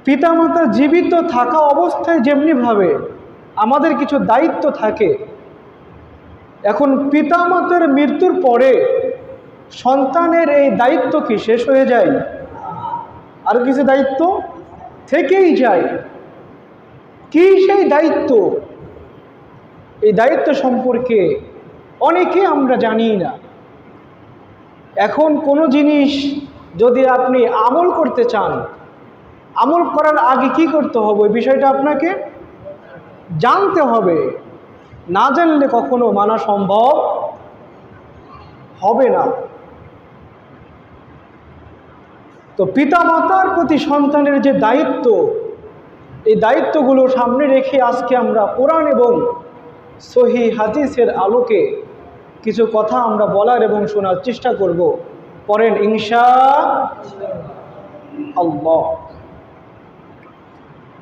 পিতামাতা জীবিত থাকা অবস্থায় যেমনিভাবে আমাদের কিছু দায়িত্ব থাকে, এখন পিতামাতার মৃত্যুর পরে সন্তানের এই দায়িত্ব কি শেষ হয়ে যায়? আর কিছু দায়িত্ব থেকেই যায়। কি সেই দায়িত্ব? এই দায়িত্ব সম্পর্কে অনেকে আমরা জানি না। এখন কোনো জিনিস যদি আপনি আমল করতে চান, আমল করার আগে কি করতে হবে ওই বিষয়টা আপনাকে জানতে হবে। না জানলে কখনো মানা সম্ভব হবে না। তো পিতা মাতার প্রতি সন্তানের যে দায়িত্ব, এই দায়িত্বগুলো সামনে রেখে আজকে আমরা কোরআন এবং সহিহ হাদিসের আলোকে কিছু কথা আমরা বলার এবং শোনার চেষ্টা করব। পড়েন ইনশাআল্লাহ।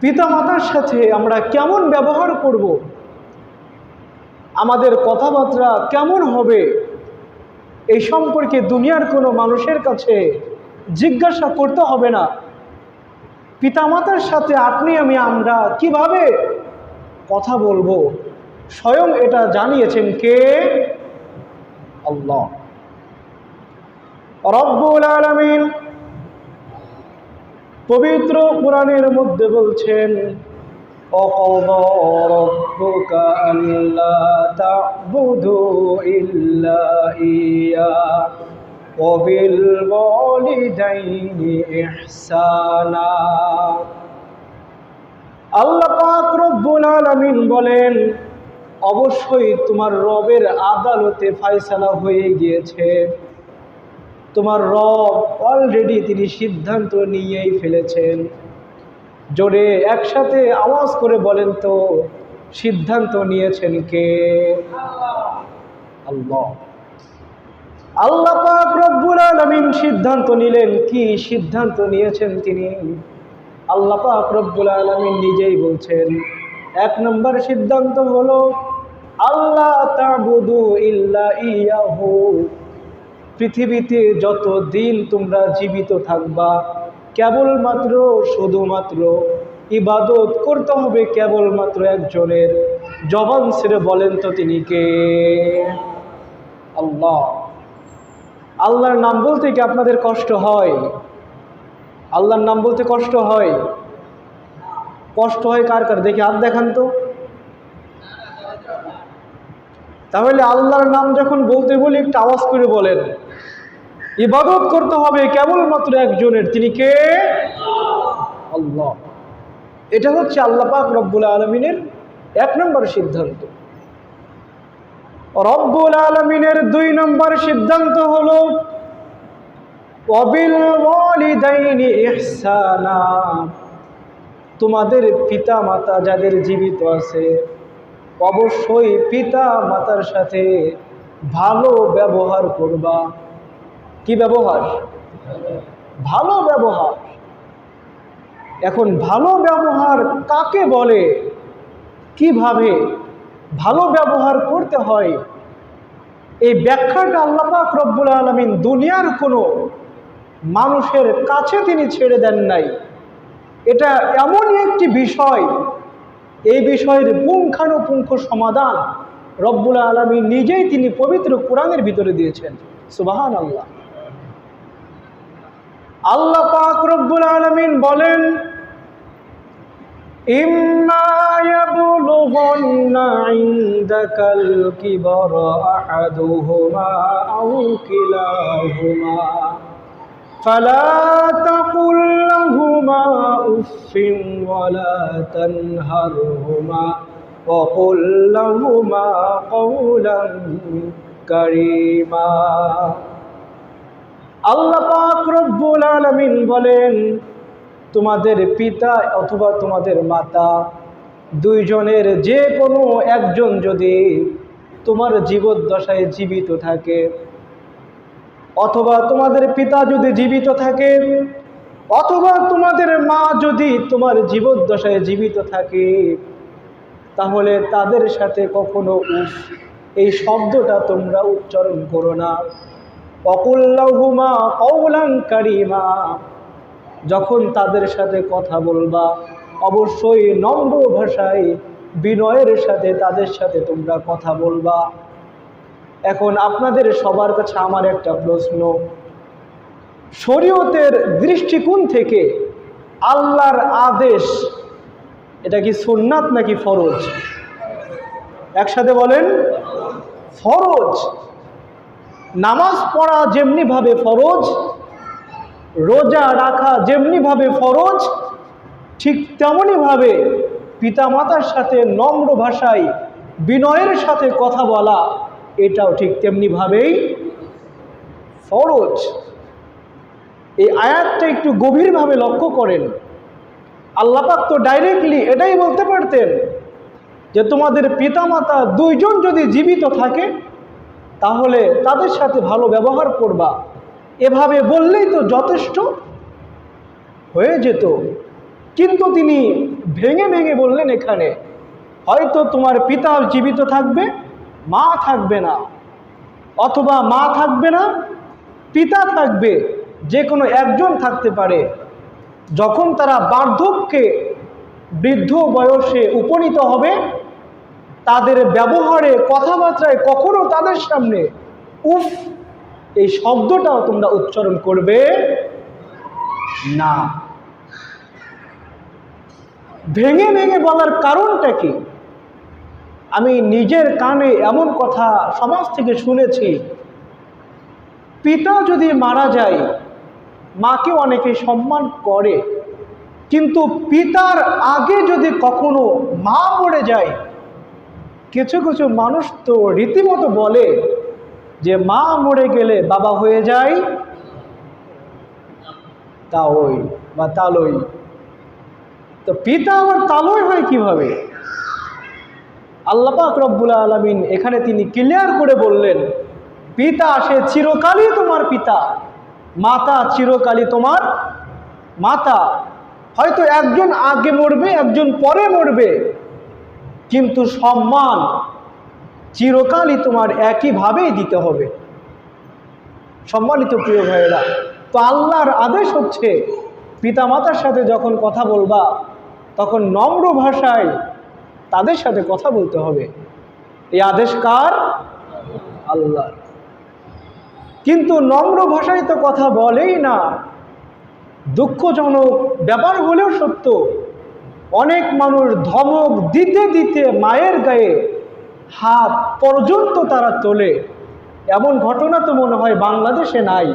পিতা মাতার সাথে আমরা কেমন ব্যবহার করব, আমাদের কথাবার্তা কেমন হবে, এই সম্পর্কে দুনিয়ার কোনো মানুষের কাছে জিজ্ঞাসা করতে হবে না। পিতামাতার সাথে আপনি আমরা কিভাবে কথা বলবো, স্বয়ং এটা জানিয়েছেন কে? আল্লাহ রব্বুল আলামিন পবিত্র কোরআনের মধ্যে বলছেন, وَقَضَى رَبُّكَ أَلَّا تَعْبُدُوا إِلَّا إِيَّاهُ وَبِالْوَالِدَيْنِ إِحْسَانًا। আল্লাহ পাক রব্বুল আলামিন বলেন, অবশ্যই তোমার রবের আদালতে ফয়সালা হয়ে গিয়েছে। তোমার রব অলরেডি তিনি সিদ্ধান্ত নিয়েই ফেলেছেন। জোরে একসাথে আওয়াজ করে বলেন তো, সিদ্ধান্ত নিয়েছেন কে? আল্লাহ। আল্লাহ পাক রব্বুল আলামিন সিদ্ধান্ত নিলেন। কি সিদ্ধান্ত নিয়েছেন তিনি? আল্লাহ পাক রব্বুল আলামিন নিজেই বলছেন, এক নম্বর সিদ্ধান্ত হলো আল্লাহ তা'বুদু ইল্লা ইয়াহু। পৃথিবীতে যত দিন তোমরা জীবিত থাকবা, কেবলমাত্র শুধুমাত্র ইবাদত করতে হবে কেবলমাত্র একজনের। জবান ছেড়ে বলেন তো তিনি কে? আল্লাহ। আল্লাহর নাম বলতে কি আপনাদের কষ্ট হয়? আল্লাহর নাম বলতে কষ্ট হয়? কষ্ট হয় কার কার? দেখি হাত দেখান তো। তাহলে আল্লাহর নাম যখন বলতে বলি একটু আওয়াজ করে বলেন। ইবাদত করতে হবে কেবলমাত্র একজনের, তিনি কে? আল্লাহ। এটা হচ্ছে আল্লাহ পাক রব্বুল আলামিনের এক নম্বর সিদ্ধান্ত। রব্বুল আলামিনের দুই নম্বর সিদ্ধান্ত হলো ওয়াবিল ওয়ালিদাইনি ইহসানা। তোমাদের পিতা মাতা যাদের জীবিত আছে, অবশ্যই পিতা মাতার সাথে ভালো ব্যবহার করবা। কি ব্যবহার? ভালো ব্যবহার। এখন ভালো ব্যবহার কাকে বলে, কিভাবে ভালো ব্যবহার করতে হয়, এই ব্যাখ্যাটা আল্লাহ পাক রব্বুল আলামিন দুনিয়ার কোনো মানুষের কাছে তিনি ছেড়ে দেন নাই। এটা এমনই একটি বিষয়, এই বিষয়ের পুঙ্খানুপুঙ্খ সমাধান রব্বুল আলামিন নিজেই তিনি পবিত্র কোরআনের ভিতরে দিয়েছেন। সুবহানাল্লাহ। আল্লাহ পাক রব্বুল আলামিন বলেন, ইম্মা ইয়াবলুগান্না ইনদাকাল কিবারা আহাদুহুমা আও কিলাহুমা ফালা তাকুল লাহুমা উফফিন ওয়ালা তানহারহুমা ওয়া কুল লাহুমা কাওলান কারীমা। আল্লাহ পাক রব্বুল আলামিন বলেন, তোমাদের পিতা অথবা তোমাদের মাতা দুইজনের যে কোনো একজন যদি তোমার জীবদ্দশায় জীবিত থাকে, অথবা তোমাদের পিতা যদি জীবিত থাকে, অথবা তোমাদের মা যদি তোমার জীবদ্দশায় জীবিত থাকে, তাহলে তাদের সাথে কখনো উফ এই শব্দটা তোমরা উচ্চারণ করো না। ওয়াকুল লাহুমা কাওলান কারীমা। যখন তাদের সাথে কথা বলবা অবশ্যই নম্র ভাষায় বিনয়ের সাথে তাদের সাথে তোমরা কথা বলবা। এখন আপনাদের সবার কাছে আমার একটা প্রশ্ন, শরীয়তের দৃষ্টিকোণ থেকে আল্লাহর আদেশ এটা কি সুন্নাত নাকি ফরজ? একসাথে বলেন, ফরজ। নামাজ পড়া যেমনিভাবে ফরজ, রোজা রাখা যেমনিভাবে ফরজ, ঠিক তেমনিভাবে পিতামাতার সাথে নম্র ভাষায় বিনয়ের সাথে কথা বলা এটাও ঠিক তেমনিভাবেই ফরজ। এই আয়াতটা একটু গভীরভাবে লক্ষ্য করেন। আল্লাহ পাক তো ডাইরেক্টলি এটাই বলতে পারতেন যে তোমাদের পিতামাতা দুইজন যদি জীবিত থাকে তাহলে তাদের সাথে ভালো ব্যবহার করবা, এভাবে বললেই তো যথেষ্ট হয়ে যেত। কিন্তু তিনি ভেঙে ভেঙে বললেন এখানে হয়তো তোমার পিতা জীবিত থাকবে, মা থাকবে না, অথবা মা থাকবে না, পিতা থাকবে, যে কোনো একজন থাকতে পারে। যখন তারা বার্ধক্যে বৃদ্ধ বয়সে উপনীত হবে তাদের ব্যবহারে কথাবার্তায় কখনো তাদের সামনে উফ এই শব্দটাও তোমরা উচ্চারণ করবে না। ভেঙে ভেঙে বলার কারণটা কি? আমি নিজের কানে এমন কথা সমাজ থেকে শুনেছি, পিতা যদি মারা যায় মাকে অনেকে সম্মান করে, কিন্তু পিতার আগে যদি কখনো মা মরে যায় কিছু কিছু মানুষ তো রীতিমতো বলে যে মা মরে গেলে বাবা হয়ে যায় তাওই বা তালই। তো পিতা আবার তালই হয় কিভাবে? আল্লাহ পাক রব্বুল আলামিন এখানে তিনি ক্লিয়ার করে বললেন পিতা সে চিরকালই তোমার পিতা, মাতা চিরকালই তোমার মাতা। হয়তো একজন আগে মরবে একজন পরে মরবে, কিন্তু সম্মান চিরকালই তোমার একইভাবেই দিতে হবে। সম্মানিত প্রিয় ভাইয়েরা, তো আল্লাহর আদেশ হচ্ছে পিতামাতার সাথে যখন কথা বলবা তখন নম্র ভাষায় তাদের সাথে কথা বলতে হবে। এই আদেশ কার? আল্লাহর। কিন্তু নম্র ভাষায় তো কথা বলেই না। দুঃখজনক ব্যাপার হলেও সত্য, অনেক মানুষ ধমক দিতে দিতে মায়ের গায়ে হাত পর্যন্ত তারা তোলে। এমন ঘটনা তো মনে হয় বাংলাদেশে নাই।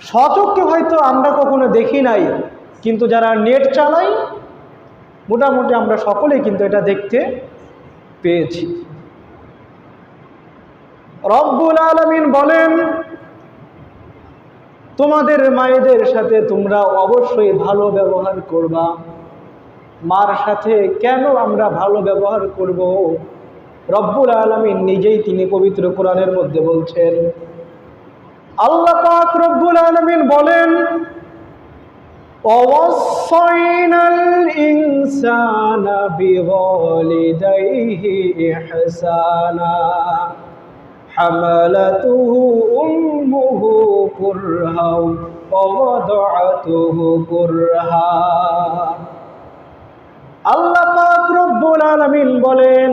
সচক্ষে হয়তো আমরা কখনো দেখি নাই, কিন্তু যারা নেট চালাই মোটামুটি আমরা সকলেই কিন্তু এটা দেখতে পেয়েছি। রব্বুল আলামিন বলেন তোমাদের মায়েদের সাথে তোমরা অবশ্যই ভালো ব্যবহার করবা। মার সাথে কেন আমরা ভালো ব্যবহার করব? রব্বুল আলামিন নিজেই তিনি পবিত্র কোরআনের মধ্যে বলছেন। আল্লাহ পাক রব্বুল আলামিন বলেন ওয়াসাইনাল ইনসানা বিওয়ালিদাইহি ইহসানা হামালাতুহু উম্মুহু কুরহা ওয়া ওয়াদাআতুহু কুরহা। আল্লাহ পাক রব্বুল আলামিন বলেন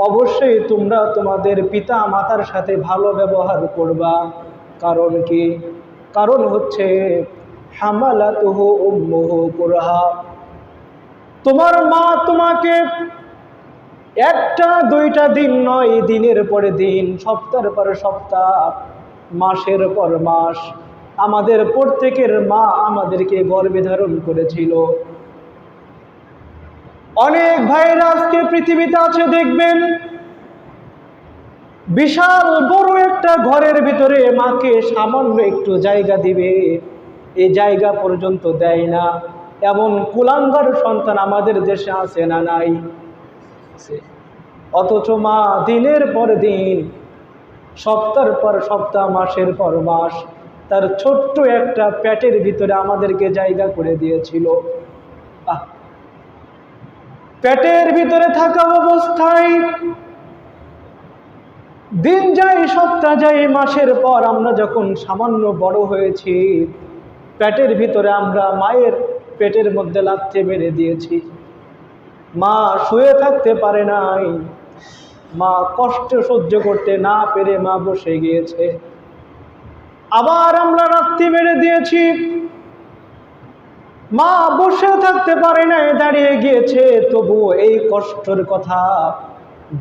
অবশ্যই তোমরা তোমাদের পিতা মাতার সাথে ভালো ব্যবহার করবা। কারণ কি? কারণ হচ্ছে হামালাতুহু উম্মুহু কুরহা, তোমার মা তোমাকে একটা দুইটা দিন নয়, দিনের পরে দিন, সপ্তাহের পর সপ্তাহ, মাসের পর মাস আমাদের প্রত্যেকের মা আমাদেরকে গর্ভে ধারণ করেছিল। অনেক ভাইরা আজকে পৃথিবীতে আছে, দেখবেন বিশাল বড় একটা ঘরের ভিতরে মাকে সামান্য একটু জায়গা দিবে, এই জায়গা পর্যন্ত দেয় না। এমন কুলাঙ্গার সন্তান আমাদের দেশে আছে না নাই? অথচ মা দিনের পর দিন, সপ্তাহের পর সপ্তাহ, মাসের পর মাস তার ছোট্ট একটা পেটের ভিতরে আমাদেরকে জায়গা করে দিয়েছিল। পেটের ভিতরে থাকা অবস্থায় দিন যায়, সপ্তাহ যায়, মাসের পর আমরা যখন সামান্য বড় হয়েছি, পেটের ভিতরে আমরা মায়ের পেটের মধ্যে লাথি মেরে দিয়েছি। মা শুয়ে থাকতে পারে নাই, মা কষ্ট সহ্য করতে না পেরে মা বসে গিয়েছে। আবার আমরা লাথি মেরে দিয়েছি, মা বসে থাকতে পারে নাই, দাঁড়িয়ে গিয়েছে। তবুও এই কষ্টের কথা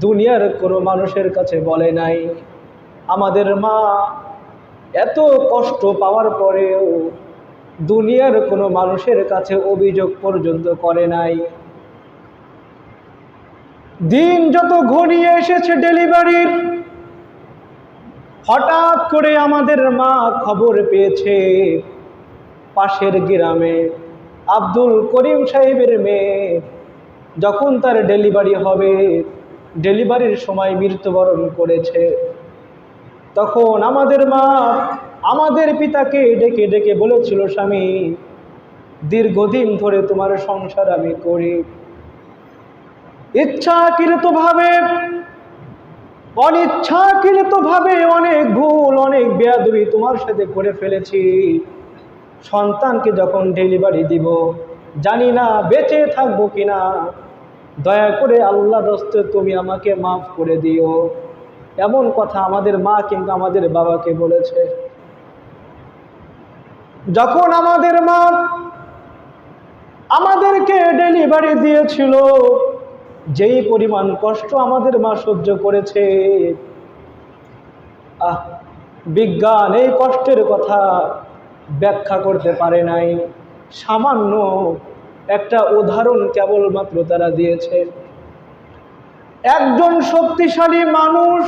দুনিয়ার কোনো মানুষের কাছে বলে নাই। আমাদের মা এত কষ্ট পাওয়ার পরেও দুনিয়ার কোনো মানুষের কাছে অভিযোগ পর্যন্ত করে নাই। দিন যত ঘনিয়ে এসেছে ডেলিভারির, হঠাৎ করে আমাদের মা খবর পেয়েছে পাশের গ্রামে আব্দুল করিম সাহেবের মেয়ে যখন তার ডেলিভারি হবে, ডেলিভারির সময় মৃত্যুবরণ করেছে। তখন আমাদের মা আমাদের পিতাকে ডেকে ডেকে বলেছিল, স্বামী, দীর্ঘদিন ধরে তোমার সংসার আমি করি, ইচ্ছাকৃতভাবে অনিচ্ছাকৃতভাবে অনেক ভুল, অনেক বেয়াদবি তোমার সাথে করে ফেলেছি। সন্তানকে যখন ডেলিভারি দিব, জানি না বেঁচে থাকবো কিনা, দয়া করে আল্লাহর রাস্তায় তুমি আমাকে মাফ করে দিও। এমন কথা আমাদের মা কিন্তু আমাদের বাবাকে বলেছে। যখন আমাদের মা আমাদেরকে ডেলিভারি দিয়েছিল, যেই পরিমাণ কষ্ট আমাদের মা সহ্য করেছে, বিজ্ঞান এই কষ্টের কথা ব্যাখ্যা করতে পারে নাই। সামান্য একটা উদাহরণ কেবলমাত্র তারা দিয়েছে। একজন শক্তিশালী মানুষ,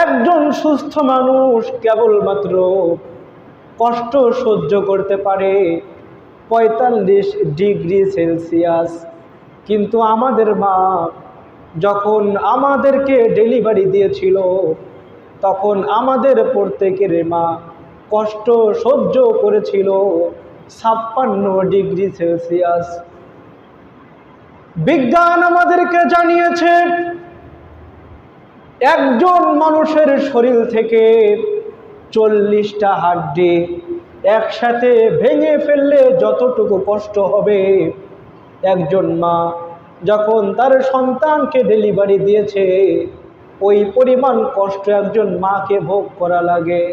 একজন সুস্থ মানুষ কেবলমাত্র কষ্ট সহ্য করতে পারে ৪৫ ডিগ্রি সেলসিয়াস। কিন্তু আমাদের মা যখন আমাদেরকে ডেলিভারি দিয়েছিল, তখন আমাদের প্রত্যেকের মা কষ্ট সহ্য করেছিল ৫৬ ডিগ্রি সেলসিয়াস। বিজ্ঞান আমাদেরকে জানিয়েছে, একজন মানুষের শরীর থেকে ৪০টা হাড্ডি একসাথে ভেঙে ফেললে যতটুকু কষ্ট হবে, একজন মা যখন তার সন্তানকে ডেলিভারি দিয়েছে, ওই পরিমাণ কষ্ট একজন মাকে ভোগ করা লাগে।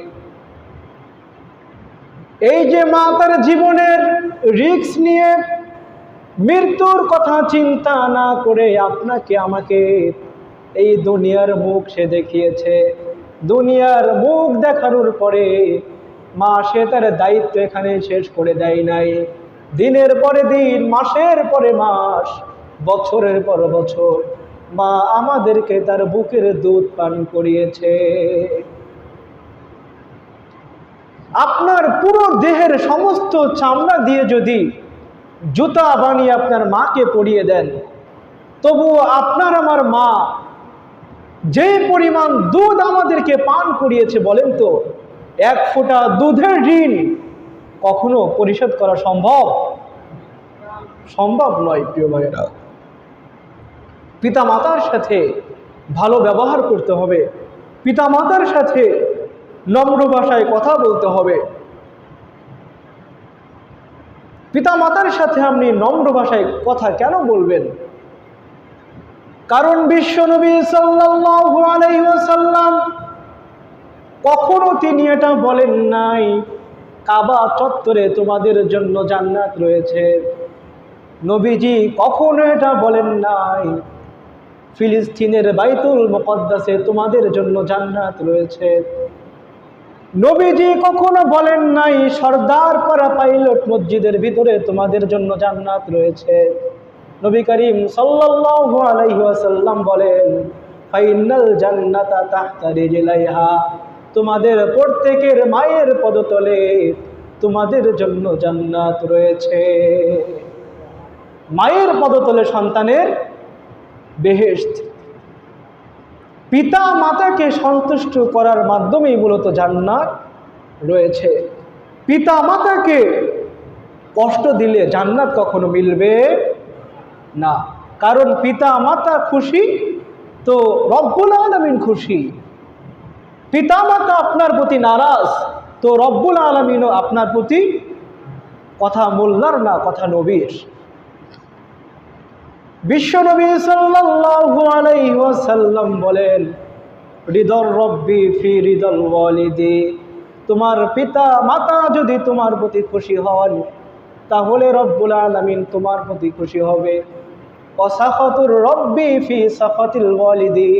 এই যে মা তার জীবনের রিস্ক নিয়ে মৃত্যুর কথা চিন্তা না করে আপনাকে আমাকে এই দুনিয়ার মুখ সে দেখিয়েছে। দুনিয়ার মুখ দেখানোর পরে মা সে তার দায়িত্ব এখানে শেষ করে দেয় নাই। দিনের পরে দিন, মাসের পরে মাস, বছরের পর বছর মা আমাদেরকে তার বুকের দুধ পান করিয়েছে। আপনার পুরো দেহের সমস্ত চামড়া দিয়ে যদি জুতা বানিয়ে আপনার মাকে পরিয়ে দেন, তবুও আপনার আমার মা যে পরিমাণ দুধ আমাদেরকে পান করিয়েছে, বলেন তো ১ ফোঁটা দুধের ঋণ কখনো পরিশোধ করা সম্ভব? সম্ভব নয়। প্রিয় ভাইয়েরা, পিতা মাতার সাথে ভালো ব্যবহার করতে হবে, পিতা মাতার সাথে নম্র ভাষায় কথা বলতে হবে। পিতা মাতার সাথে আপনি নম্র ভাষায় কথা কেন বলবেন? কারণ বিশ্বনবী সাল্লাল্লাহু আলাইহি ওয়াসাল্লাম কখনো তিনি এটা বলেন নাই কাবা চত্বরে তোমাদের জন্য জান্নাত রয়েছে। নবীজি কখনো এটা বলেন নাই ফিলিস্তিনের বাইতুল মুকদ্দাসে তোমাদের জন্য জান্নাত রয়েছে। নবীজি কখনো বলেন নাই সর্দারপাড়া পাইলট মসজিদের ভিতরে তোমাদের জন্য জান্নাত রয়েছে। নবী করিম সাল্লাল্লাহু আলাইহি ওয়াসাল্লাম বলেন, ফাইনাল জান্নাতা তাহতা রিজলাইহা, তোমাদের প্রত্যেকের মায়ের পদতলে তোমাদের জন্য জান্নাত রয়েছে। মায়ের পদতলে সন্তানের বেহেশত। পিতা মাতাকে সন্তুষ্ট করার মাধ্যমেই মূলত জান্নাত রয়েছে। পিতা মাতাকে কষ্ট দিলে জান্নাত কখনো মিলবে না। কারণ পিতা মাতা খুশি তো রব্বুল আলামিন খুশি। পিতামাতা আপনার প্রতি নারাজ, তো রব্বুল আলামিনও আপনার প্রতি, কথা মোল্লার না, কথা নবীর। বিশ্বনবী সাল্লাল্লাহু আলাইহি ওয়াসাল্লাম বলেন, রিদর রব্বি ফি রিদল ওয়ালিদি, তোমার পিতা মাতা যদি তোমার প্রতি খুশি হন তাহলে রব্বুল আলামিন তোমার প্রতি খুশি হবে। ওয়াসাখাতুর রব্বি ফি সাখাতিল ওয়ালিদি,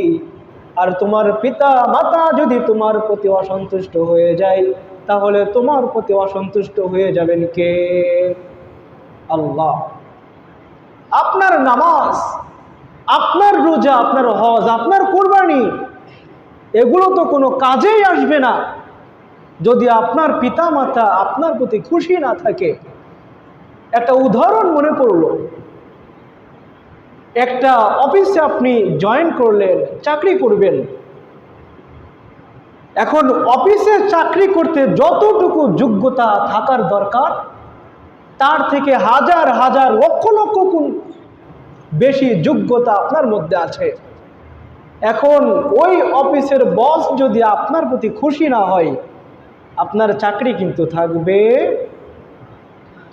আর তোমার পিতা মাতা যদি তোমার প্রতি অসন্তুষ্ট হয়ে যায় তাহলে তোমার প্রতি অসন্তুষ্ট হয়ে যাবেন কে? আল্লাহ। আপনার নামাজ, আপনার রোজা, আপনার হজ, আপনার কুরবানি, এগুলো তো কোনো কাজেই আসবে না যদি আপনার পিতা মাতা আপনার প্রতি খুশি না থাকে। একটা উদাহরণ মনে পড়ল, একটা অফিসে আপনি জয়েন করলেন, চাকরি করবেন। এখন অফিসে চাকরি করতে যতটুকু যোগ্যতা থাকার দরকার তার থেকে হাজার হাজার লক্ষ লক্ষ গুণ বেশি যোগ্যতা আপনার মধ্যে আছে। এখন ওই অফিসের বস যদি আপনার প্রতি খুশি না হয়, আপনার চাকরি কিন্তু থাকবে,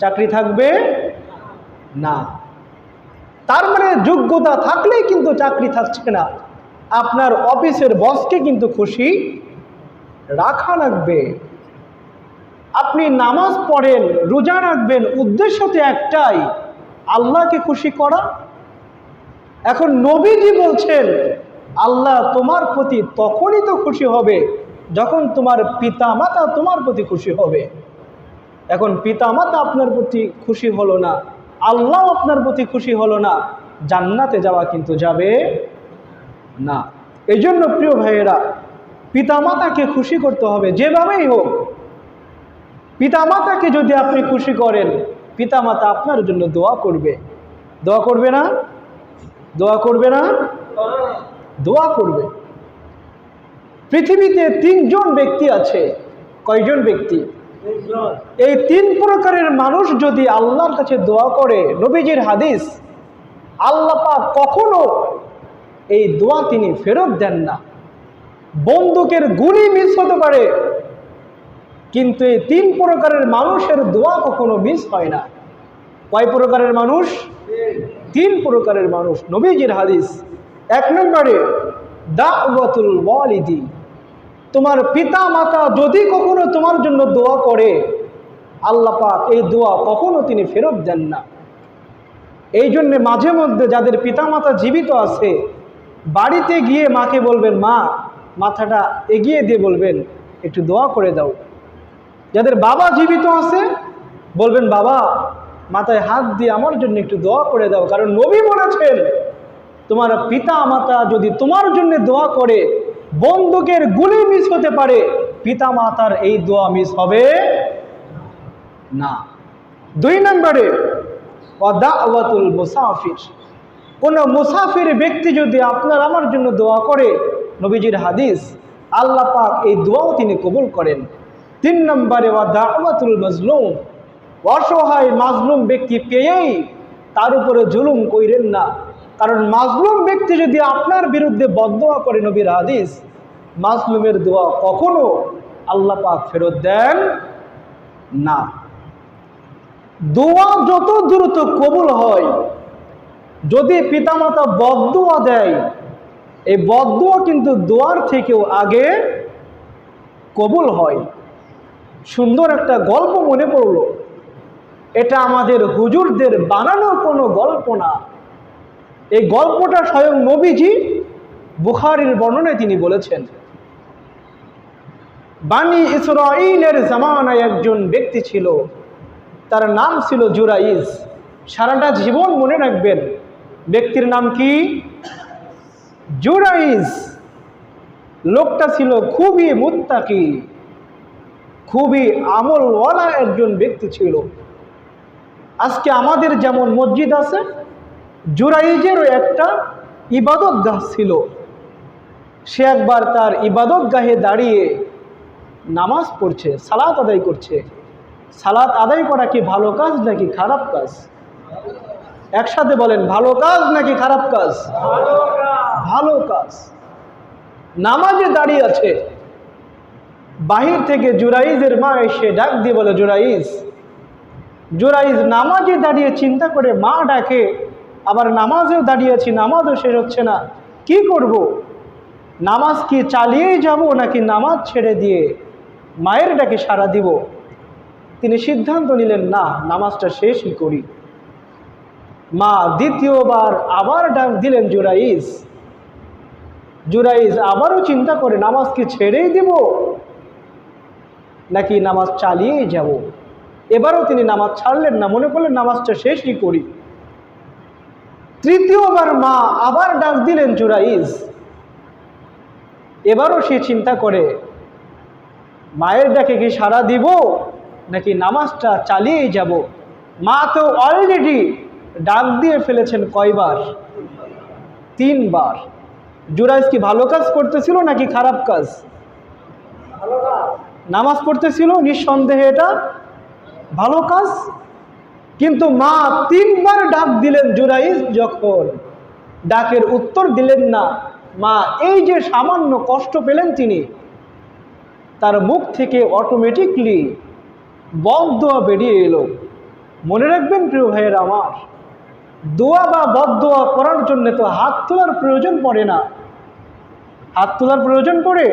চাকরি থাকবে না। তার মানে যোগ্যতা থাকলেই কিন্তু চাকরি থাকছে না, আপনার অফিসের বসকে কিন্তু খুশি রাখা লাগবে। আপনি নামাজ পড়েন, রোজা রাখবেন, উদ্দেশ্য তো একটাই, আল্লাহকে খুশি করা। এখন নবীজি বলছেন আল্লাহ তোমার প্রতি তখনই তো খুশি হবে যখন তোমার পিতা মাতা তোমার প্রতি খুশি হবে। এখন পিতা মাতা আপনার প্রতি খুশি হলো না, আল্লাহ আপনার প্রতি খুশি হলো না, জান্নাতে যাওয়া কিন্তু যাবে না। এই জন্য প্রিয় ভাইয়েরা, পিতা মাতাকে খুশি করতে হবে যেভাবেই হোক। পিতা মাতাকে যদি আপনি খুশি করেন, পিতা মাতা আপনার জন্য দোয়া করবে। দোয়া করবে না? দোয়া করবে না? দোয়া করবে। পৃথিবীতে তিনজন ব্যক্তি আছে। কয়জন ব্যক্তি? এই তিন প্রকারের মানুষ যদি আল্লাহর কাছে দোয়া করে, নবীজির হাদিস, আল্লাহ পাক কখনো এই দোয়া তিনি ফেরত দেন না। বন্দুকের গুলি মিস হতে পারে, কিন্তু এই তিন প্রকারের মানুষের দোয়া কখনো মিস হয় না। কয় প্রকারের মানুষ? তিন প্রকারের মানুষ, নবীজির হাদিস। এক নম্বরে দাওয়াতুল ওয়ালিদি, তোমার পিতা মাতা যদি কখনো তোমার জন্য দোয়া করে, আল্লাহ পাক এই দোয়া কখনো তিনি ফেরত দেন না। এই জন্যে মাঝে মধ্যে যাদের পিতা মাতা জীবিত আছে, বাড়িতে গিয়ে মাকে বলবেন, মা, মাথাটা এগিয়ে দিয়ে বলবেন একটু দোয়া করে দাও। যাদের বাবা জীবিত আছে বলবেন, বাবা, মাথায় হাত দিয়ে আমার জন্য একটু দোয়া করে দাও। কারণ নবী বলেছেন, তোমার পিতা মাতা যদি তোমার জন্য দোয়া করে, বন্দুকের গুলি মিস হতে পারে, পিতা মাতার এই দোয়া মিস হবে না। দুই নম্বরে দাওয়াতুল মুসাফির, কোন মুসাফির ব্যক্তি যদি আপনার আমার জন্য দোয়া করে, নবীজির হাদিস, আল্লাহ পাক এই দোয়াও তিনি কবুল করেন। তিন নম্বরে দাওয়াতুল মাজলুম, অসহায় মাজলুম ব্যক্তি পেয়েই তার উপরে জুলুম কইরেন না। কারণ মাজলুম ব্যক্তি যদি আপনার বিরুদ্ধে বদদোয়া করে, নবীর হাদিস, মাজলুমের দোয়া কখনো আল্লাহ পাক ফেরত দেন না। দোয়া যত দ্রুত কবুল হয়, যদি পিতামাতা বদদোয়া দেয়, এই বদদোয়া কিন্তু দোয়ার থেকেও আগে কবুল হয়। সুন্দর একটা গল্প মনে পড়ল, এটা আমাদের হুজুরদের বানানো কোনো গল্প না। এই গল্পটা স্বয়ং নবীজি বুখারীর বর্ণনায় তিনি বলেছেন। বানি ইসরাঈলের জামানায় একজন ব্যক্তি ছিল, তার নাম ছিল জুরাইজ। সারাটা জীবন মনে রাখবেন, ব্যক্তির নাম কি? জুরাইজ। লোকটা ছিল খুবই মুত্তাকি, খুবই আমলওয়ালা একজন ব্যক্তি ছিল। আজকে আমাদের যেমন মসজিদ আছে, জুরাইজেরও একটা ইবাদত গাহ ছিল। সে একবার তার ইবাদত গাহে দাঁড়িয়ে নামাজ পড়ছে, সালাত আদায় করছে। সালাত আদায় করা কি ভালো কাজ নাকি খারাপ কাজ? একসাথে বলেন, ভালো কাজ নাকি খারাপ কাজ? ভালো কাজ। নামাজে দাঁড়িয়ে আছে, বাহির থেকে জুরাইজের মা এসে ডাক দিয়ে বলে, জুরাইজ। জুরাইজ নামাজে দাঁড়িয়ে চিন্তা করে, মা ডাকে, আবার নামাজেও দাঁড়িয়ে আছি, নামাজও শেষ হচ্ছে না, কি করব? নামাজ কি চালিয়েই যাব নাকি নামাজ ছেড়ে দিয়ে মায়ের ডাকে সাড়া দিব? তিনি সিদ্ধান্ত নিলেন, না, নামাজটা শেষই করি। মা দ্বিতীয়বার আবার ডাক দিলেন, জুরাইজ। জুরাইজ আবারও চিন্তা করে, নামাজ কি ছেড়েই দিব নাকি নামাজ চালিয়েই যাব? এবারও তিনি নামাজ ছাড়লেন না, মনে করলেন নামাজটা শেষই করি। তৃতীয়বার মা আবার ডাক দিলেন, জুরাইজ। এবারও সে চিন্তা করে, মায়ের ডাকে কি সাড়া দিব নাকি নামাজটা চালিয়েই যাব? মা তো অলরেডি ডাক দিয়ে ফেলেছেন কয়বার? 3 বার। জুরাইজ কি ভালো কাজ করতেছিল নাকি খারাপ কাজ? নামাজ পড়তেছিল, নিঃসন্দেহে এটা ভালো কাজ। কিন্তু মা 3 বার ডাক দিলেন, জুরাইজ যখন ডাকের উত্তর দিলেন না, মা এই যে সামান্য কষ্ট পেলেন তিনি, তার মুখ থেকে অটোমেটিকলি বদদোয়া বেরিয়ে এলো। মনে রাখবেন প্রিয় ভাইয়েরা আমার, দোয়া বা বদদোয়া করার জন্য তো হাত তোলার প্রয়োজন পড়ে না। হাত তোলার প্রয়োজন পড়ে?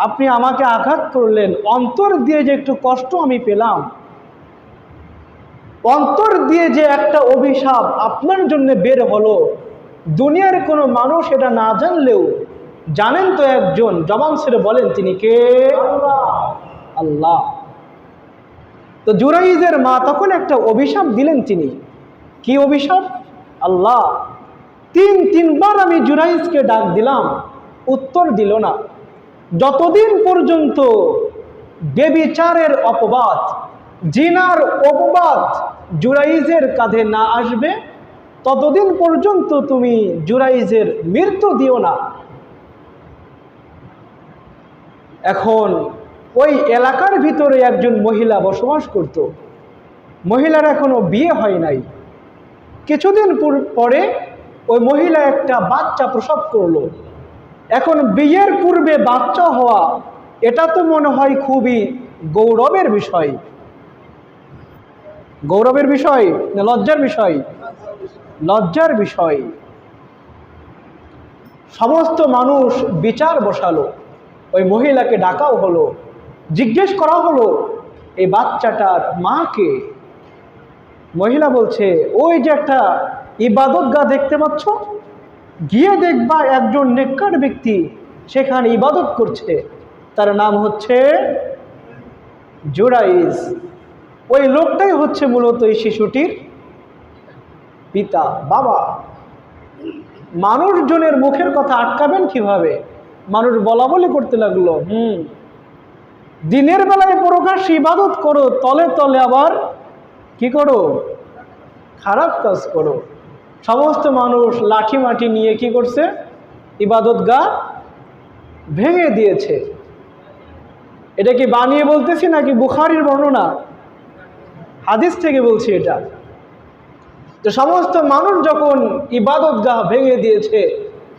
আপনি আমাকে আঘাত করলেন, অন্তর দিয়ে যে একটু কষ্ট আমি পেলাম, অন্তর দিয়ে যে একটা অভিশাপ আপনার জন্য বের হলো, দুনিয়ার কোনো মানুষ এটা না জানলেও জানেন তো একজন, জবান ছেড়ে বলেন, তিনি কে? আল্লাহ। তো জুরাইজের মা তখন একটা অভিশাপ দিলেন। তিনি কি অভিশাপ? আল্লাহ, 3 বার আমি জুরাইজকে ডাক দিলাম, উত্তর দিল না। যতদিন পর্যন্ত বেবিচারের অপবাদ, জিনার অপবাদ জুরাইজের কাঁধে না আসবে, ততদিন পর্যন্ত তুমি জুরাইজের মৃত্যু দিও না। এখন ওই এলাকার ভিতরে একজন মহিলা বসবাস করত। মহিলার এখনো বিয়ে হয় নাই। কিছুদিন পরে ওই মহিলা একটা বাচ্চা প্রসব করলো। এখন বিয়ের পূর্বে বাচ্চা হওয়া, এটা তো মনে হয় খুবই গৌরবের বিষয়। গৌরবের বিষয় না লজ্জার বিষয়? লজ্জার বিষয়। সমস্ত মানুষ বিচার বসালো, ওই মহিলাকে ডাকাও হলো, জিজ্ঞেস করা হলো এই বাচ্চাটার মা কে? মহিলা বলছে, ওই যে একটা ইবাদতগাহ দেখতে পাচ্ছ, গিয়ে দেখবা একজন নেককার ব্যক্তি সেখানে ইবাদত করছে, তার নাম হচ্ছে জুরাইজ। ওই লোকটাই হচ্ছে মূলত এই শিশুটির পিতা, বাবা। মানুষজনের মুখের কথা আটকাবেন কিভাবে? মানুষ বলা বলি করতে লাগলো, দিনের বেলায় প্রকাশ্যে ইবাদত করো, তলে তলে আবার কি করো? খারাপ কাজ করো। সমস্ত মানুষ লাঠি মাটি নিয়ে কি করছে? ইবাদতগাহ ভেঙে দিয়েছে। এটা কি বানিয়ে বলতেছি নাকি বুখারীর বর্ণনা? হাদিস থেকে বলছি এটা। তো সমস্ত মানুষ যখন ইবাদতগাহ ভেঙে দিয়েছে,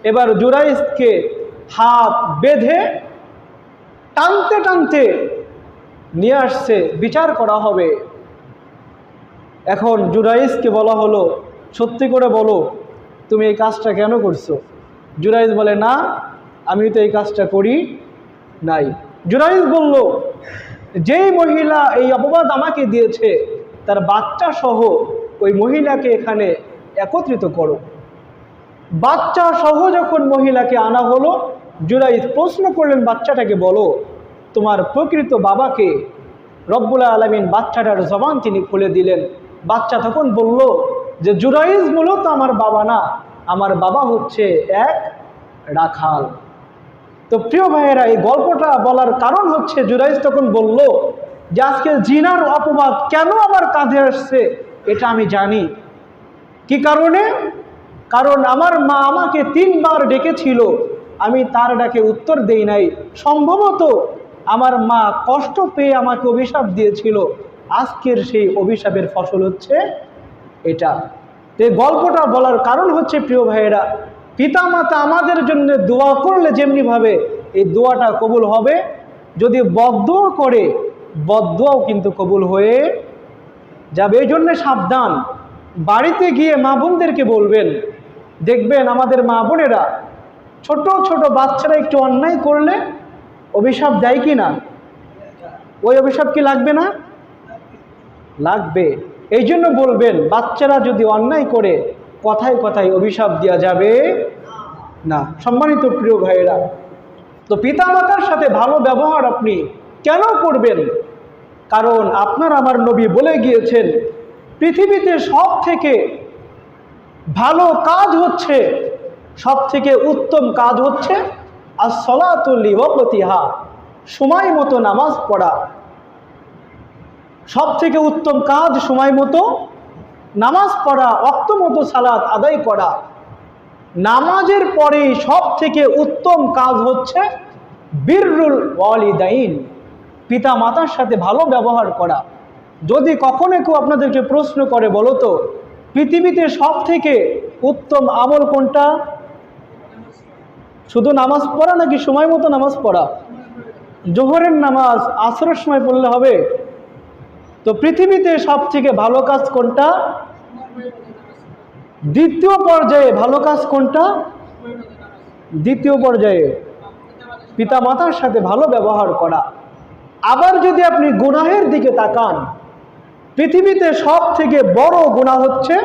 এবার জুরাইজকে হাত বেঁধে টানতে টানতে নিয়ে আসছে, বিচার করা হবে। এখন জুরাইজকে বলা হলো, সত্যি করে বলো তুমি এই কাজটা কেন করছো? জুরাইজ বলে, না, আমি তো এই কাজটা করি নাই। জুরাইজ বলল, যেই মহিলা এই অপবাদ আমাকে দিয়েছে তার বাচ্চা সহ ওই মহিলাকে এখানে একত্রিত করো। বাচ্চা সহ যখন মহিলাকে আনা হলো, জুরাইজ প্রশ্ন করলেন, বাচ্চাটাকে বলো তোমার প্রকৃত বাবাকে? রব্বুল আলামিন বাচ্চাটার জবান তিনি খুলে দিলেন। বাচ্চা তখন বলল যে, জুরাইজ মূলত আমার বাবা না, আমার বাবা হচ্ছে এক রাখাল। তো প্রিয় ভাইয়েরা, এই গল্পটা বলার কারণ হচ্ছে, জুরাইজ তখন বলল যে আজকে জিনার অপবাদ কেন আমার কাঁধে আসছে এটা আমি জানি। কি কারণে? কারণ আমার মা আমাকে 3 বার ডেকেছিল, আমি তার ডাকে উত্তর দেই নাই। সম্ভবত আমার মা কষ্ট পেয়ে আমাকে অভিশাপ দিয়েছিল, আজকের সেই অভিশাপের ফসল হচ্ছে এটা। এই গল্পটা বলার কারণ হচ্ছে প্রিয় ভাইয়েরা, পিতামাতা আমাদের জন্য দোয়া করলে যেমনিভাবে এই দোয়াটা কবুল হবে, যদি বদদোয়া করে বদদোয়াও কিন্তু কবুল হয়ে যাবে। এই জন্যে সাবধান। বাড়িতে গিয়ে মা বোনদেরকে বলবেন, দেখবেন আমাদের মা বোনেরা ছোট ছোট বাচ্চারা একটু অন্যায় করলে অভিশাপ দেয় কি না? ওই অভিশাপ কি লাগবে না? লাগবে। এই জন্য বলবেন, বাচ্চারা যদি অন্যায় করে কথায় কথায় অভিশাপ দেওয়া যাবে না। সম্মানিত প্রিয় ভাইয়েরা, তো পিতামাতার সাথে ভালো ব্যবহার আপনি কেন করবেন? কারণ আপনার আমার নবী বলে গিয়েছেন, পৃথিবীতে সব থেকে ভালো কাজ হচ্ছে, সব থেকে উত্তম কাজ হচ্ছে as-salatu li-waqtiha, সময় মতো নামাজ পড়া। সব থেকে উত্তম কাজ সময় মতো নামাজ পড়া, ওয়াক্ত মতো সালাত আদায় করা। নামাজের পরে সব থেকে উত্তম কাজ হচ্ছে বিররুল ওয়ালিদাইন, পিতা মাতার সাথে ভালো ব্যবহার করা। যদি কখনো কেউ আপনাদেরকে প্রশ্ন করে, বলো তো পৃথিবীতে সব থেকে উত্তম আমল কোনটা? শুধু নামাজ পড়া নাকি সময় মতো নামাজ পড়া? জোহরের নামাজ আসরের সময় পড়লে হবে? তো পৃথিবীতে সব থেকে ভালো কাজ কোনটা? দ্বিতীয় পর্যায়ে ভালো কাজ কোনটা? দ্বিতীয় পর্যায়ে পিতা মাতার সাথে ভালো ব্যবহার করা। আবার যদি আপনি গুনাহের দিকে তাকান, পৃথিবীতে সব থেকে বড় গুনাহ হচ্ছে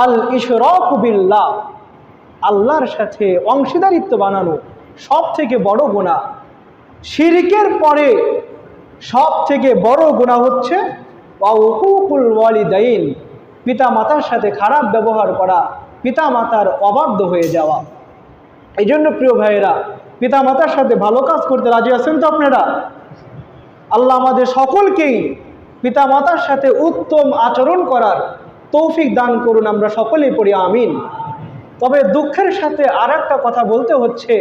আল ইশরাকু বিল্লাহ, আল্লাহর সাথে অংশীদারিত্ব বানানো সব থেকে বড় গুনাহ। শিরকের পরে সব থেকে বড় গুনাহ হচ্ছে উকুকুল ওয়ালিদাইন, পিতা মাতার সাথে খারাপ ব্যবহার করা, পিতা মাতার অবাধ্য হয়ে যাওয়া। এই জন্য প্রিয় ভাইয়েরা, পিতা মাতার সাথে ভালো কাজ করতে রাজি আছেন তো আপনারা? আল্লাহ আমাদের সকলকেই পিতা মাতার সাথে উত্তম আচরণ করার তৌফিক দান করুন, আমরা সকলেই পড়ি আমিন। তবে দুঃখের সাথে আর একটা কথা বলতে হচ্ছে,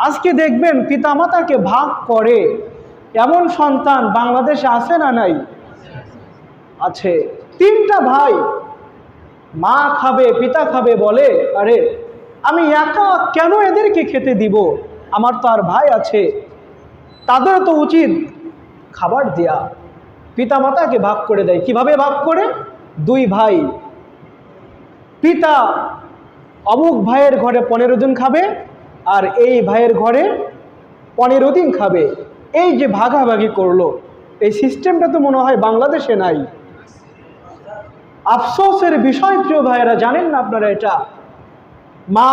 আজকে দেখবেন পিতা মাতাকে ভাগ করে এমন সন্তান বাংলাদেশে আছে না নাই? আছে। 3টা ভাই, মা খাবে পিতা খাবে বলে, আরে আমি একা কেন এদেরকে খেতে দিব, আমার তো আর ভাই আছে, তাদের তো উচিত খাবার দেয়া। পিতা মাতাকে ভাগ করে দেয়। কিভাবে ভাগ করে? 2 ভাই, পিতা অমুক ভাইয়ের ঘরে 15 দিন খাবে আর এই ভাইয়ের ঘরে 15 দিন খাবে। এই যে ভাগাভাগি করলো, এই সিস্টেমটা তো মনে হয় বাংলাদেশে নাই। আফসোসের বিষয় প্রিয় ভাইয়েরা, জানেন না আপনারা এটা? মা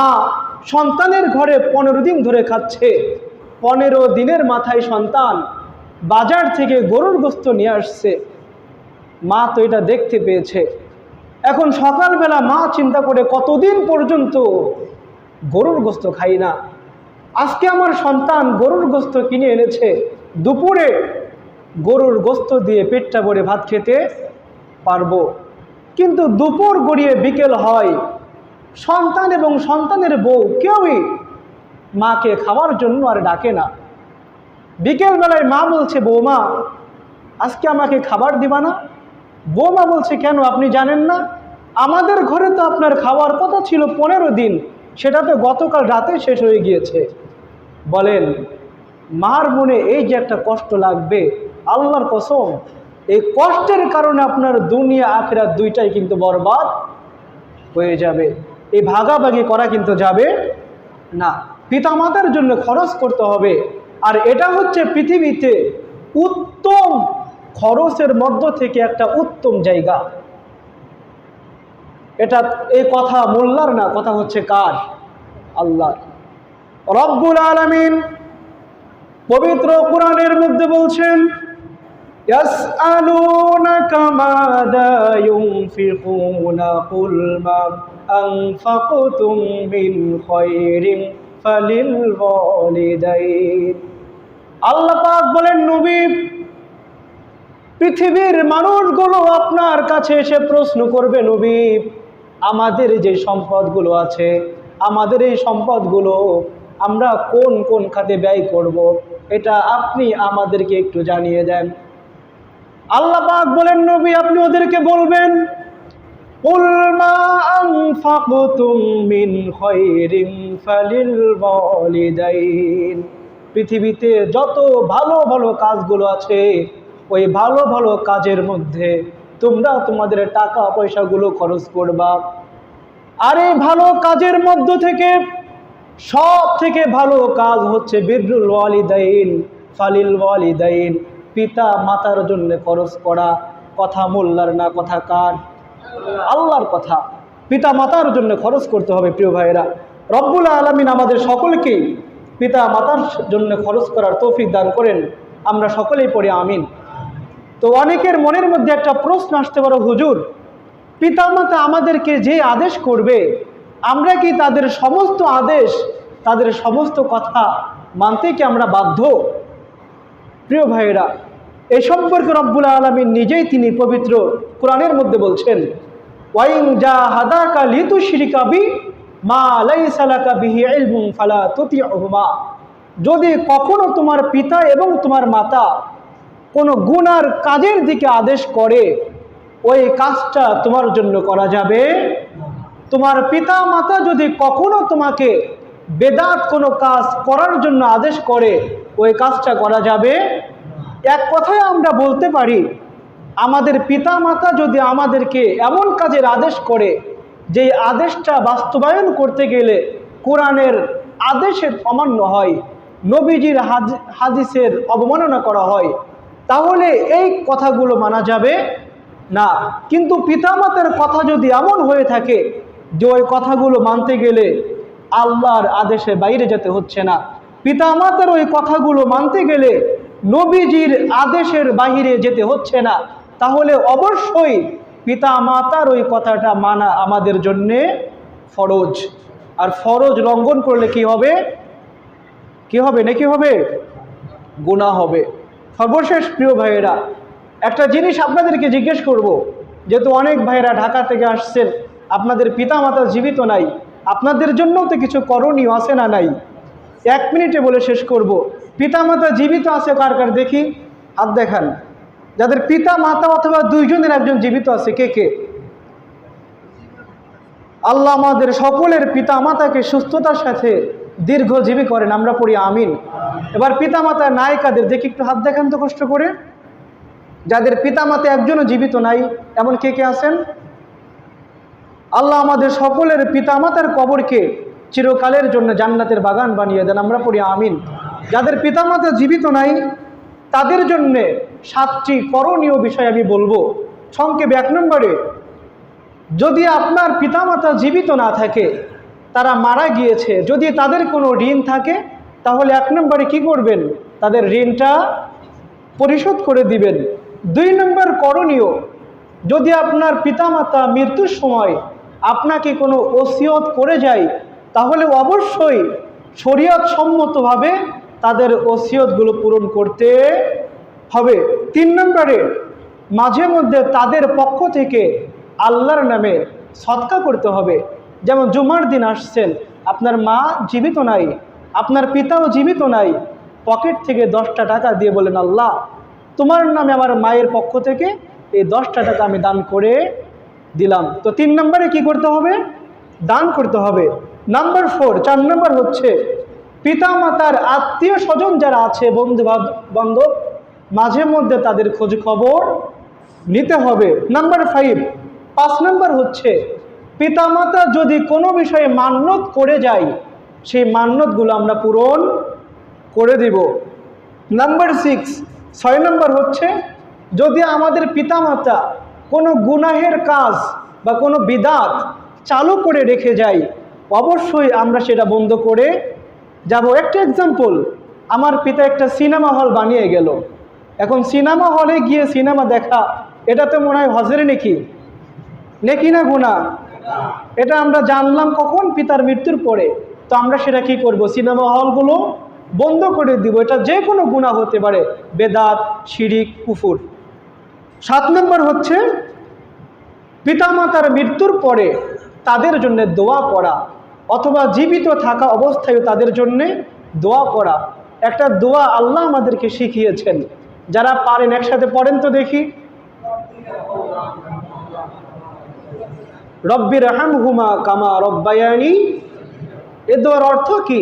সন্তানের ঘরে 15 দিন ধরে খাচ্ছে, 15 দিনের মাথায় সন্তান বাজার থেকে গরুর গোশত নিয়ে আসছে। মা তো এটা দেখতে পেয়েছে। এখন সকালবেলা মা চিন্তা করে, কতদিন পর্যন্ত গরুর গোশত খাই না, আজকে আমার সন্তান গরুর গোশত কিনে এনেছে, দুপুরে গরুর গোশত দিয়ে পেটটা ভরে ভাত খেতে পারবো। কিন্তু দুপুর গড়িয়ে বিকেল হয়, সন্তান এবং সন্তানের বউ কেউই মাকে খাওয়ার জন্য আর ডাকে না। বিকেলবেলায় মা বলছে, বৌমা আজকে আমাকে খাবার দিবা না? বৌমা বলছে, কেন, আপনি জানেন না আমাদের ঘরে তো আপনার খাওয়ার কথা ছিল 15 দিন, সেটা তো গতকাল রাতে শেষ হয়ে গিয়েছে। বলেন, মার মনে এই যে একটা কষ্ট লাগবে, আল্লাহর কসম এই কষ্টের কারণে আপনার দুনিয়া আখিরাত দুইটাই কিন্তু বরবাদ হয়ে যাবে। এই ভাগাভাগি করা কিন্তু যাবে না। পিতামাতার জন্য খরচ করতে হবে। আর এটা হচ্ছে পৃথিবীতে উত্তম খরচের মধ্য থেকে একটা উত্তম জায়গা। এটা এই কথা মোল্লার না, কথা হচ্ছে কার? আল্লাহ রব্বুল আলামিন পবিত্র কোরআনের মধ্যে বলছেন, ইয়াসআলুনাকা মাযা ইউনফিকুনা কুল মা আনফাকতুম মিন খায়রিন ফালিল ওয়ালিদাইন। আল্লাহ পাক বলেন, নবী পৃথিবীর মানুষগুলো আপনার কাছে এসে প্রশ্ন করবে, নবী আমাদের যে সম্পদগুলো আছে, আমাদের এই সম্পদগুলো আমরা কোন কোন খাতে ব্যয় করব, এটা আপনি আমাদেরকে একটু জানিয়ে দেন। আল্লাহ পাক বলেন, নবী আপনি ওদেরকে বলবেন, কুল মা আনফাকতুম মিন খায়রিন ফালিল ওয়ালিদাইন। পৃথিবীতে যত ভালো ভালো কাজগুলো আছে, ওই ভালো ভালো কাজের মধ্যে তোমরা তোমাদের টাকা পয়সাগুলো খরচ করবা। আর এই ভালো কাজের মধ্য থেকে সব থেকে ভালো কাজ হচ্ছে বিররুল ওয়ালিদাইন ফালিল ওয়ালিদাইন, পিতা মাতার জন্য খরচ করা। কথা মোল্লার না, কথা কার? আল্লাহর কথা। পিতা মাতার জন্য খরচ করতে হবে। প্রিয় ভাইয়েরা, রব্বুল আলামিন আমাদের সকলকেই পিতা মাতার জন্য খরচ করার তৌফিক দান করেন। আমরা সকলেই পড়ি আমিন। তো অনেকের মনের মধ্যে একটা প্রশ্ন আসতে পারে, হুজুর, পিতামাতা আমাদেরকে যে আদেশ করবে, আমরা কি তাদের সমস্ত আদেশ, তাদের সমস্ত কথা মানতে কি আমরা বাধ্য? প্রিয় ভাইয়েরা, এই সম্পর্কে রব্বুল আলামিন নিজেই তিনি পবিত্র কোরআনের মধ্যে বলছেন, ওয়াইন জাহাদাকা লিতুশরিকা বি মা লাইসা লাকা বিহি ইলমুন ফালা তুতিউহুমা। যদি কখনো তোমার পিতা এবং তোমার মাতা কোনো গুনার কাজের দিকে আদেশ করে, ওই কাজটা তোমার জন্য করা যাবে। তোমার পিতা মাতা যদি কখনো তোমাকে বেদাত কোনো কাজ করার জন্য আদেশ করে, ওই কাজটা করা যাবে। এক কথায় আমরা বলতে পারি, আমাদের পিতা মাতা যদি আমাদেরকে এমন কাজের আদেশ করে, যে আদেশটা বাস্তবায়ন করতে গেলে কোরআনের আদেশের অমান্য হয়, নবীজির হাদিসের অবমাননা করা হয়, তাহলে এই কথাগুলো মানা যাবে না। কিন্তু পিতামাতার কথা যদি এমন হয়ে থাকে যে ওই কথাগুলো মানতে গেলে আল্লাহর আদেশের বাইরে যেতে হচ্ছে না, পিতামাতার ওই কথাগুলো মানতে গেলে নবীজির আদেশের বাইরে যেতে হচ্ছে না, তাহলে অবশ্যই পিতামাতার ওই কথাটা মানা আমাদের জন্যে ফরজ। আর ফরজ লঙ্ঘন করলে কি হবে? কি হবে? নাকি হবে? গুনাহ হবে। সর্বশেষ প্রিয় ভাইয়েরা, একটা জিনিস আপনাদেরকে জিজ্ঞেস করব, যেহেতু অনেক ভাইয়েরা ঢাকা থেকে আসছেন, আপনাদের পিতামাতা জীবিত নাই, আপনাদের জন্যও তো কিছু করণীয় আছে না নাই? 1 মিনিটে বলে শেষ করব। পিতামাতা জীবিত আছে কার কার দেখি? হাত দেখান। যাদের পিতা মাতা অথবা দুইজনের একজন জীবিত আছে, কে কে? আল্লাহ আমাদের সকলের পিতা মাতাকে সুস্থতার সাথে দীর্ঘজীবী করেন, আমরা পড়ি আমিন। এবার পিতা মাতা নাই কাদের দেখি, একটু হাত দেখান তো কষ্ট করে। যাদের পিতা মাতা একজনও জীবিত নাই, এমন কে কে আছেন? আল্লাহ আমাদের সকলের পিতা মাতার কবরকে চিরকালের জন্য জান্নাতের বাগান বানিয়ে দেন, আমরা পড়ি আমিন। যাদের পিতা মাতা জীবিত নাই, তাদের জন্যে 7টি করণীয় বিষয় আমি বলবো সংক্ষেপে। 1 নম্বরে, যদি আপনার পিতামাতা জীবিত না থাকে, তারা মারা গিয়েছে, যদি তাদের কোনো ঋণ থাকে, তাহলে 1 নম্বরে কি করবেন? তাদের ঋণটা পরিশোধ করে দিবেন। 2 নম্বর করণীয়, যদি আপনার পিতামাতা মৃত্যুর সময় আপনাকে কোনো ওসিয়ত করে যায়, তাহলে অবশ্যই শরীয়ত সম্মতভাবে তাদের ওসিয়তগুলো পূরণ করতে হবে। 3 নম্বরে, মাঝে মধ্যে তাদের পক্ষ থেকে আল্লাহর নামে সদকা করতে হবে। যেমন জুমার দিন আসছেন, আপনার মা জীবিত নাই, আপনার পিতাও জীবিত নাই, পকেট থেকে 10টা টাকা দিয়ে বলেন, আল্লাহ তোমার নামে আমার মায়ের পক্ষ থেকে এই 10টা টাকা আমি দান করে দিলাম। তো 3 নম্বরে কি করতে হবে? দান করতে হবে। নাম্বার 4, 4 নম্বর হচ্ছে, পিতা মাতার আত্মীয় স্বজন যারা আছে, বন্ধু বান্ধব, মাঝে মধ্যে তাদের খোঁজ খবর নিতে হবে। নাম্বার 5 নম্বর হচ্ছে, পিতামাতা যদি কোনো বিষয়ে মান্যত করে যায়, সেই মান্যতগুলো আমরা পূরণ করে দিব। নাম্বার 6 নম্বর হচ্ছে, যদি আমাদের পিতামাতা কোনো গুনাহের কাজ বা কোনো বিদাত চালু করে রেখে যায়, অবশ্যই আমরা সেটা বন্ধ করে যাব। একটা এক্সাম্পল, আমার পিতা একটা সিনেমা হল বানিয়ে গেল। এখন সিনেমা হলে গিয়ে সিনেমা দেখা, এটা তো মনে হয় হজের নেকি? নেকি না গুনাহ? এটা আমরা জানলাম কখন? পিতার মৃত্যুর পরে। তো আমরা সেটা কি করব? সিনেমা হলগুলো বন্ধ করে দিব। এটা যে কোনো গুনাহ হতে পারে, বেদাত, শিরিক, কুফর। 7 নম্বর হচ্ছে, পিতামাতার মৃত্যুর পরে তাদের জন্য দোয়া করা, অথবা জীবিত থাকা অবস্থায় তাদের জন্য দোয়া করা। একটা দোয়া আল্লাহ আমাদেরকে শিখিয়েছেন, যারা পারেন একসাথে পড়েন তো দেখি। রব্বির হামহুমা কামা রব্বায়ানি, এ দোয়ার অর্থ কি?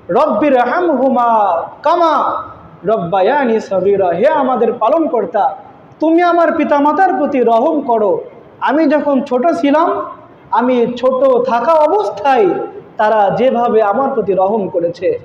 রব্বির হামহুমা কামা রব্বায়ানি সগীরা, হে আমাদের পালনকর্তা, তুমি আমার পিতামাতার প্রতি রহম করো। আমি যখন ছোট ছিলাম, আমি ছোট থাকা অবস্থায় তারা যেভাবে আমার প্রতি রহম করেছে,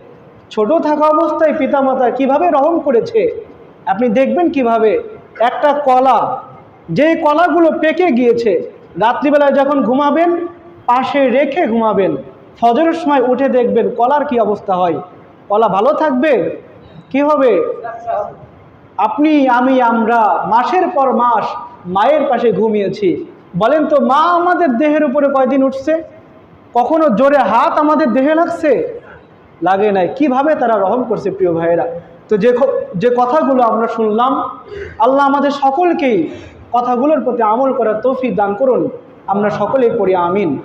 ছোট থাকা অবস্থায় পিতামাতা কিভাবে রহম করেছে আপনি দেখবেন কিভাবে। একটা কলা, যে কলাগুলো পেকে গিয়েছে, রাত্রিবেলায় যখন ঘুমাবেন পাশে রেখে ঘুমাবেন, ফজরের সময় উঠে দেখবেন কলার কি অবস্থা হয়। কলা ভালো থাকবে? কি হবে? আপনি, আমি, আমরা মাসের পর মাস মায়ের পাশে ঘুমিয়েছি। বলেন তো, মা আমাদের দেহের উপরে কয়দিন উঠছে? কখনো জোরে হাত আমাদের দেহে লাগছে? লাগে নাই। কিভাবে তারা রহম করছে প্রিয় ভাইয়েরা। তো যে কথাগুলো আমরা শুনলাম, আল্লাহ আমাদের সকলকেই কথাগুলোর প্রতি আমল করার তৌফিক দান করুন। আমরা সকলেই পড়ি আমিন।